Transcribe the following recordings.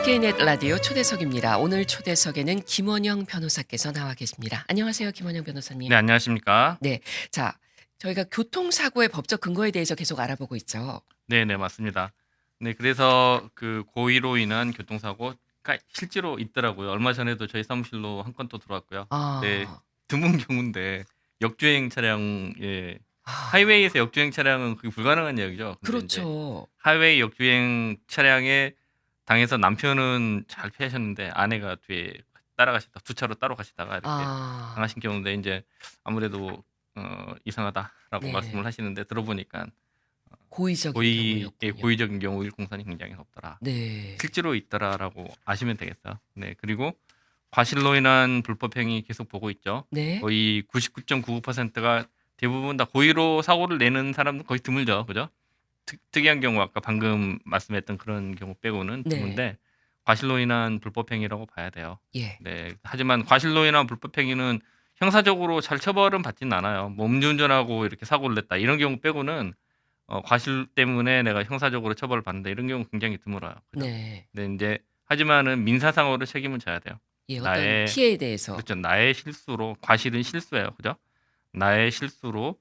DK넷 라디오 초대석입니다. 오늘 초대석에는 김원영 변호사께서 나와 계십니다. 안녕하세요, 김원영 변호사님. 네, 안녕하십니까? 네, 자, 저희가 교통사고의 법적 근거에 대해서 계속 알아보고 있죠. 네, 맞습니다. 네, 그래서 그 고의로 인한 교통사고가 실제로 있더라고요. 얼마 전에도 저희 사무실로 한 건 또 들어왔고요. 네, 아, 드문 경우인데 역주행 차량에 아, 하이웨이에서 역주행 차량은 그게 불가능한 이야기죠. 근데 이제 그렇죠. 하이웨이 역주행 차량에 당해서 남편은 잘 피하셨는데 아내가 뒤에 따라가시다 두 차로 따로 가시다가 이렇게 아, 당하신 경우인데 이제 아무래도 이상하다라고 네, 말씀을 하시는데 들어보니까 고의적인 경우였군요. 고의적인 경우 일공산이 굉장히 높더라. 네, 실제로 있더라라고 아시면 되겠어요. 네, 그리고 과실로 인한 불법행위 계속 보고 있죠. 네, 거의 99.99%가 대부분 다 고의로 사고를 내는 사람은 거의 드물죠, 그죠? 특이한 경우 아까 방금 말씀했던 그런 경우 빼고는 네, 드문데 과실로 인한 불법행위라고 봐야 돼요. 예, 네, 하지만 과실로 인한 불법행위는 형사적으로 잘 처벌은 받지는 않아요. 뭐 음주운전하고 이렇게 사고를 냈다 이런 경우 빼고는 과실 때문에 내가 형사적으로 처벌을 받는다 이런 경우 굉장히 드물어요. 그죠? 네, 근데 이제 하지만은 민사상으로 책임을 져야 돼요. 예, 어떤 나의 피해에 대해서, 그렇죠. 나의 실수로 과실은 실수예요. 그죠? 나의 실수로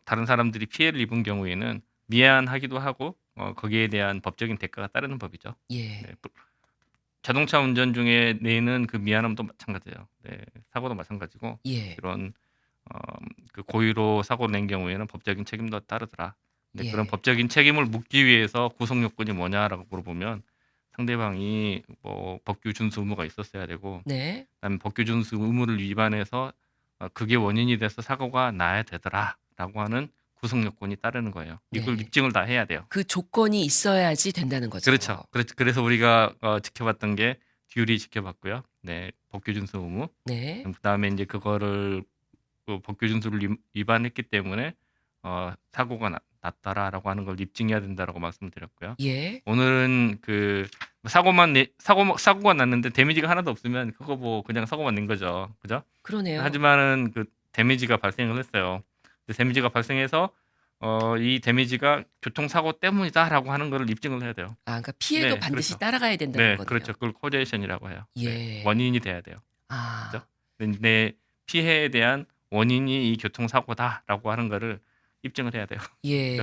다른 사람들이 피해를 입은 경우에는 미안하기도 하고 거기에 대한 법적인 대가가 따르는 법이죠. 네, 예, 자동차 운전 중에 내는 그 미안함도 마찬가지예요. 네, 사고도 마찬가지고 예, 이런 어, 그 고의로 사고 낸 경우에는 법적인 책임도 따르더라. 근데 그런 예, 법적인 책임을 묻기 위해서 구속 요건이 뭐냐라고 물어보면 상대방이 뭐 법규 준수 의무가 있었어야 되고 네, 그다음에 법규 준수 의무를 위반해서 그게 원인이 돼서 사고가 나야 되더라라고 하는 구속 요건이 따르는 거예요. 이걸 네. 입증을 다 해야 돼요. 그 조건이 있어야지 된다는 거죠. 그렇죠. 그래서 우리가 지켜봤던 게 듀리 지켜봤고요. 네, 법규 준수 의무. 네, 그다음에 이제 그거를 법규 준수를 위반했기 때문에 사고가 났다라고 하는 걸 입증해야 된다라고 말씀을 드렸고요. 예, 오늘은 그 사고가 났는데 데미지가 하나도 없으면 그거 뭐 그냥 사고만 낸 거죠. 그죠? 그러네요. 하지만은 그 데미지가 발생을 했어요. 데미지가 발생해서 이 데미지가 교통사고 때문이다라고 하는 거를 입증을 해야 돼요. 아, 그러니까 피해도 네, 반드시 그렇죠. 따라가야 된다는 네, 거네요. 그렇죠. 그걸 코제이션이라고 해요. 네, 예. 원인이 돼야 돼요. 그죠? 아, 내 피해에 대한 원인이 이 교통사고다라고 하는 거를 입증을 해야 돼요. 그죠? 예.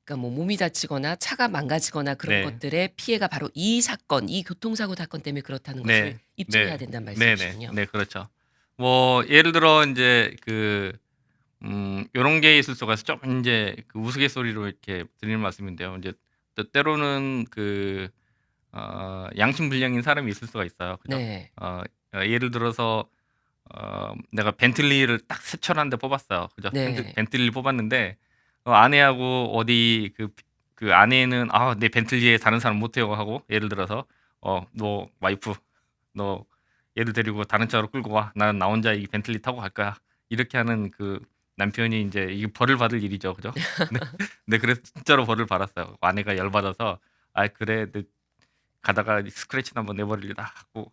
그러니까 뭐 몸이 다치거나 차가 망가지거나 그런 네, 것들의 피해가 바로 이 사건, 이 교통사고 사건 때문에 그렇다는 것을 네, 입증해야 네, 된다는 네, 말씀이시군요. 네, 그렇죠. 뭐 예를 들어 이제 요런 게 있을 수가 있어. 좀 이제 그 우스갯소리로 이렇게 드리는 말씀인데요. 이제 때로는 양심불량인 사람이 있을 수가 있어요. 그죠? 네. 예를 들어서 내가 벤틀리를 딱 새 차를 뽑았어요. 그죠? 네. 벤틀리를 뽑았는데 아내하고 어디 그 아내는 내 벤틀리에 다른 사람 못 태워 하고 예를 들어서 너 와이프 너 얘를 데리고 다른 차로 끌고 와. 나는 나 혼자 이 벤틀리 타고 갈 거야. 이렇게 하는 그 남편이 이제 이게 벌을 받을 일이죠. 그죠? 네. 네, 그래서 진짜로 벌을 받았어요. 아내가 열받아서 그래 너 가다가 스크래치나 한번 내버리려다 하고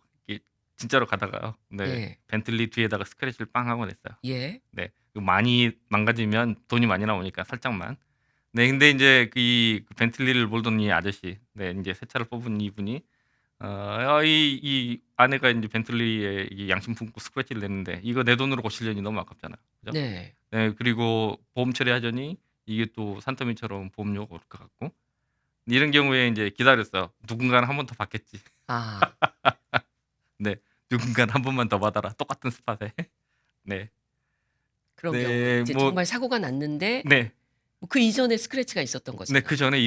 진짜로 가다가요. 네, 예. 벤틀리 뒤에다가 스크래치를 빵 하고 냈어요. 예. 네, 많이 망가지면 돈이 많이 나오니까 살짝만. 네, 근데 이제 그 벤틀리를 몰던 이 아저씨, 네, 이제 새 차를 뽑은 이분이 이 아내가 이제 벤틀리에 이 양심 품고 스크래치를 냈는데 이거 내 돈으로 고치려니 너무 아깝잖아요. 그죠? 네. 네, 그리고 보험 처리하자니 이게 또 산더미처럼 보험료가 올 것 같고 이런 경우에 이제 기다렸어요. 누군가는 한 번 더 받겠지. 아, 네, 누군가는 한 번만 더 받아라. 똑같은 스팟에. 네, 그런 경우 네, 이제 뭐, 정말 사고가 났는데 네, 뭐 그 이전에 스크래치가 있었던 네, 거잖아요. 그 전에 예.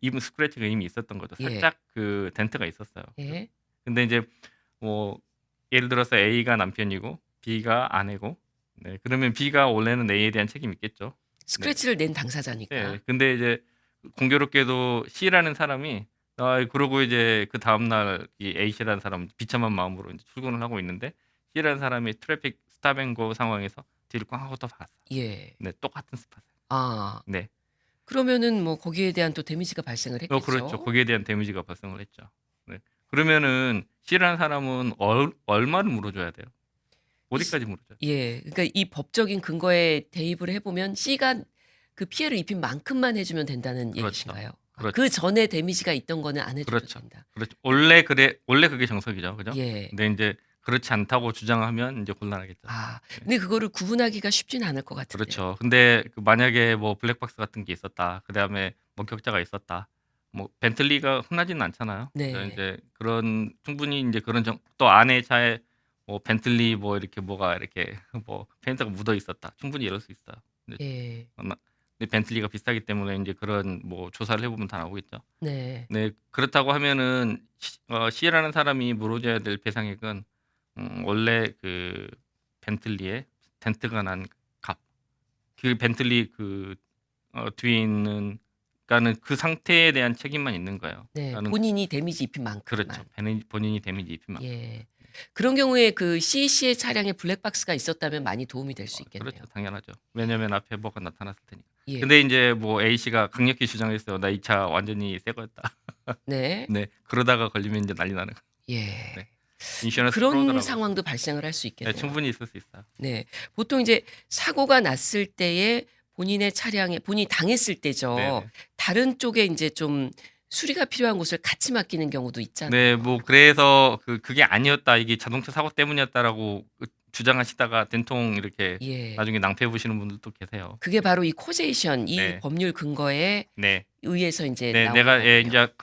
입은 스크래치가 이미 있었던 거죠. 예. 살짝 그 덴트가 있었어요. 그죠? 예. 근데 이제 뭐 예를 들어서 A가 남편이고 B가 아내고, 네, 그러면 B가 원래는 A에 대한 책임이 있겠죠. 네, 스크래치를 낸 당사자니까. 네, 근데 이제 공교롭게도 C라는 사람이 그러고 이제 그 다음날 이 A씨라는 사람 비참한 마음으로 이제 출근을 하고 있는데 C라는 사람이 트래픽 스탑앤고 상황에서 뒤를 꽝 하고 또 봤어요. 예. 네, 똑같은 스팟에. 아, 네, 그러면은 뭐 거기에 대한 또 데미지가 발생을 그렇죠. 했겠죠. 거기에 대한 데미지가 발생을 했죠. 네, 그러면은 C라는 사람은 얼마를 물어줘야 돼요? 이 시- 어디까지 물어줘요? 예. 그러니까 이 법적인 근거에 대입을 해 보면 C가 그 피해를 입힌 만큼만 해 주면 된다는 그렇죠. 얘기신가요? 그렇죠. 그 전에 데미지가 있던 거는 안 해줘도 그렇죠. 된다. 그렇죠. 원래 그게 정석이죠. 그죠? 예. 근데 인제 그렇지 않다고 주장하면 인제 곤란하겠죠. 네. 근데 그거를 구분하기가 쉽지는 않을 것 같은데요. 그렇죠. 근데 그 만약에 뭐 블랙박스 같은 게 있었다. 그다음에 목격자가 있었다. 뭐 벤틀리가 흔하지는 않잖아요. 그래서 네. 인제 그런 충분히 인제 그런 또 안에 차에 뭐 벤틀리 뭐 이렇게 뭐가 이렇게 뭐 페인트가 묻어 있었다. 충분히 이럴 수 있어요. 근데 예. 근데 벤틀리가 비싸기 때문에 인제 그런 뭐 조사를 해 보면 다 나오겠죠. 네. 네. 그렇다고 하면은 C라는 사람이 물어줘야 될 배상액은 원래 그 벤틀리의 덴트가 난 값. 그 벤틀리 뒤에 있는 그러니까는 그 상태에 대한 책임만 있는 거예요. 네. 그러니까는 본인이 데미지 입힌 그렇죠. 만큼만. 본인이 데미지 입힌 만큼. 예. 그런 경우에 그 CC의 차량에 블랙박스가 있었다면 많이 도움이 될 수 있겠네요. 그렇죠. 당연하죠. 왜냐면 앞에 뭐가 나타났을 테니까. 예. 근데 인제 뭐 A씨가 강력히 주장했어요. "나 이 차 완전히 새 거였다." 네. 네. 그러다가 걸리면 인제 난리 나는 거죠. 예. 네. 인슈런스 그런 프로더라고요. 상황도 발생을 할 수 네. 있겠네요. 충분히 있을 수 있어요. 네. 보통 이제 사고가 났을 때에 본인의 차량에 본인이 당했을 때죠. 네네. 다른 쪽에 인제 좀 수리가 필요한 곳을 같이 맡기는 경우도 있잖아요. 네. 뭐 그래서 그게 아니었다. 이게 자동차 사고 때문이었다라고 주장하시다가 된통 이렇게 예. 나중에 낭패 보시는 분들도 계세요. 그게 바로 이 코제이션 이 네. 법률 근거에 네. 의해서 인제 네. 나오는 내가 거군요. 인제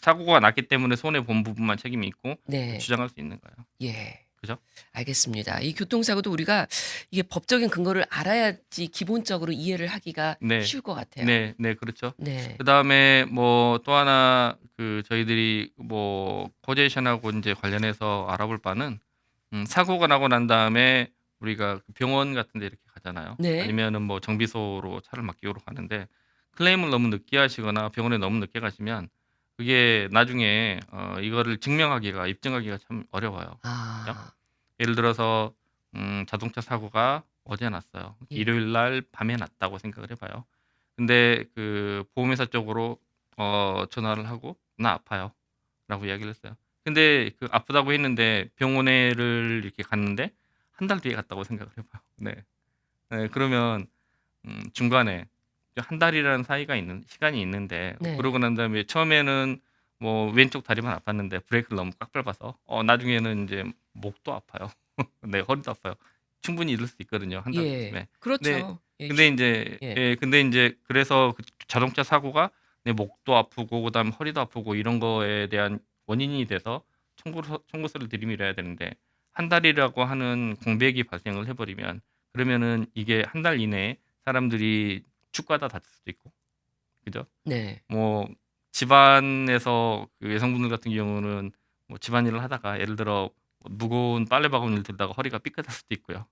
사고가 났기 때문에 손해 본 부분만 책임이 있고 네. 주장할 수 있는 거예요. 예. 그죠? 알겠습니다. 이 교통사고도 우리가 이게 법적인 근거를 알아야지 기본적으로 이해를 하기가 네. 쉬울 것 같아요. 네. 네. 그렇죠. 네. 그다음에 뭐 또 하나 저희들이 뭐 코제이션하고 인제 관련해서 알아볼 바는 사고가 나고 난 다음에 우리가 그 병원 같은 데 이렇게 가잖아요. 네. 아니면은 뭐 정비소로 차를 맡기러 가는데 클레임을 너무 늦게 하시거나 병원에 너무 늦게 가시면 그게 나중에 이거를 입증하기가 참 어려워요. 그죠? 아. 예를 들어서 자동차 사고가 어제 났어요. 예. 일요일 날 밤에 났다고 생각을 해 봐요. 근데 그 보험회사 쪽으로 전화를 하고 "나 아파요."라고 이야기를 했어요. 근데 그 아프다고 했는데 병원에를 이렇게 갔는데 한 달 뒤에 갔다고 생각을 해 봐요. 네. 네. 그러면 중간에 한 달이라는 시간이 있는데 네. 그러고 난 다음에 처음에는 뭐 왼쪽 다리만 아팠는데 브레이크를 너무 꽉 밟아서 나중에는 인제 목도 아파요. 네. 허리도 아파요. 충분히 이럴 수 있거든요, 한 달 예. 후쯤에. 그렇죠. 예. 근데 인제 예. 근데 인제 그래서 그 자동차 사고가 내 목도 아프고 그다음에 허리도 아프고 이런 거에 대한 원인이 돼서 청구서를 들이밀어야 되는데 한 달이라고 하는 공백이 발생을 해 버리면 그러면은 이게 한 달 이내에 사람들이 축가다 다칠 수도 있고. 그죠? 네. 뭐 집안에서 그 여성분들 같은 경우는 뭐 집안일을 하다가 예를 들어 무거운 빨래 바구니를 들다가 허리가 삐끗할 수도 있고요.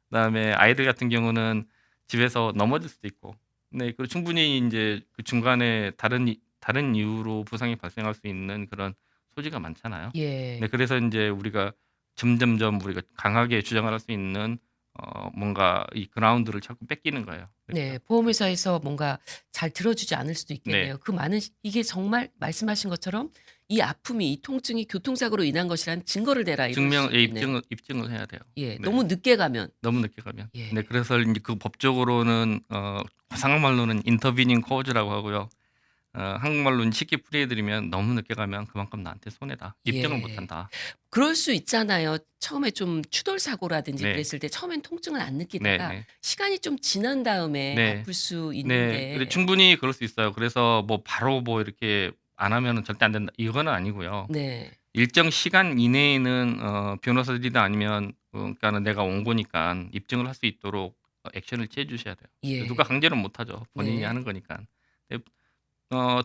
그다음에 아이들 같은 경우는 집에서 넘어질 수도 있고. 네. 그리고 충분히 인제 그 중간에 다른 이유로 부상이 발생할 수 있는 그런 소지가 많잖아요. 예. 네. 그래서 인제 우리가 점점점 우리가 강하게 주장을 할 수 있는 뭔가 이 그라운드를 자꾸 뺏기는 거예요. 네. 보험회사에서 뭔가 잘 들어주지 않을 수도 네. 있겠네요. 그 많은 이게 정말 말씀하신 것처럼 이 아픔이 이 통증이 교통사고로 인한 것이라는 증거를 대라 이럴 수 있겠네요. 입증을 해야 돼요. 예. 네. 너무 늦게 가면 너무 늦게 가면. 예. 네. 그래서 인제 그 법적으로는 상황말로는 intervening cause라고 하고요. 한국말로는 쉽게 풀이해 드리면 "너무 늦게 가면 그만큼 나한테 손해다. 입증을 못 예. 한다." 그럴 수 있잖아요. 처음에 좀 추돌 사고라든지 네. 그랬을 때 처음엔 통증을 안 느끼다가 네네. 시간이 좀 지난 다음에 네. 아플 수 네. 있는데 그래 충분히 그럴 수 있어요. 그래서 뭐 바로 뭐 이렇게 안 하면은 절대 안 된다 이거는 아니고요. 네. 일정 시간 이내에는 변호사들이나 아니면 그러니까는 내가 원고니깐 입증을 할 수 있도록 액션을 취해 주셔야 돼요. 예. 누가 강제로는 못 하죠. 본인이 네. 하는 거니깐. 네.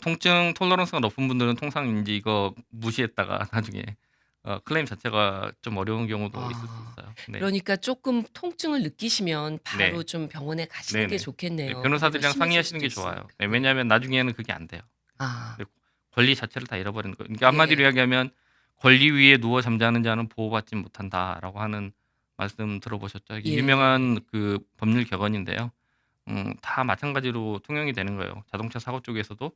통증 톨러런스가 높은 분들은 통상 인제 이거 무시했다가 나중에 클레임 자체가 좀 어려운 경우도 있을 수 있어요. 네. 그러니까 쪼끔 통증을 느끼시면 바로 네. 좀 병원에 가시는 게 네네. 좋겠네요. 네. 그게 변호사들이랑 더 심해질 상의하시는 게 수도 좋아요. 있으니까. 네. 왜냐하면 나중에는 그게 안 돼요. 아. 네. 권리 자체를 다 잃어버리는 거예요. 그러니까 한마디로 이야기하면 "권리 위에 누워 잠자는 자는 보호받지 못한다."라고 하는 말씀 들어보셨죠? 이게 예. 유명한 그 법률 격언인데요. 다 마찬가지로 통용이 되는 거예요. 자동차 사고 쪽에서도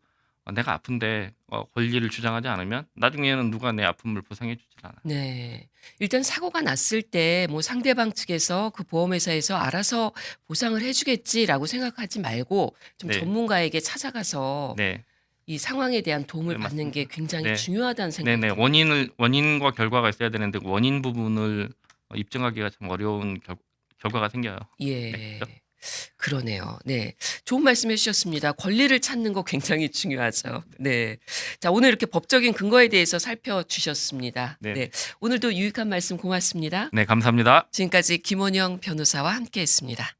내가 아픈데 권리를 주장하지 않으면 나중에는 누가 내 아픔을 보상해 주질 않아요. 네. 일단 사고가 났을 때 뭐 상대방 측에서 그 보험회사에서 알아서 보상을 해 주겠지라고 생각하지 말고 좀 네. 전문가에게 찾아가서 네. 이 상황에 대한 도움을 네, 받는 게 맞습니다. 굉장히 네. 중요하다는 생각이 네네. 듭니다. 원인과 결과가 있어야 되는데 원인 부분을 입증하기가 참 어려운 결과가 생겨요. 네. 예. 그죠? 그러네요. 네. 좋은 말씀해 주셨습니다. 권리를 찾는 거 굉장히 중요하죠. 네. 자, 오늘 이렇게 법적인 근거에 대해서 살펴주셨습니다. 네. 네. 오늘도 유익한 말씀 고맙습니다. 네, 감사합니다. 지금까지 김원영 변호사와 함께 했습니다.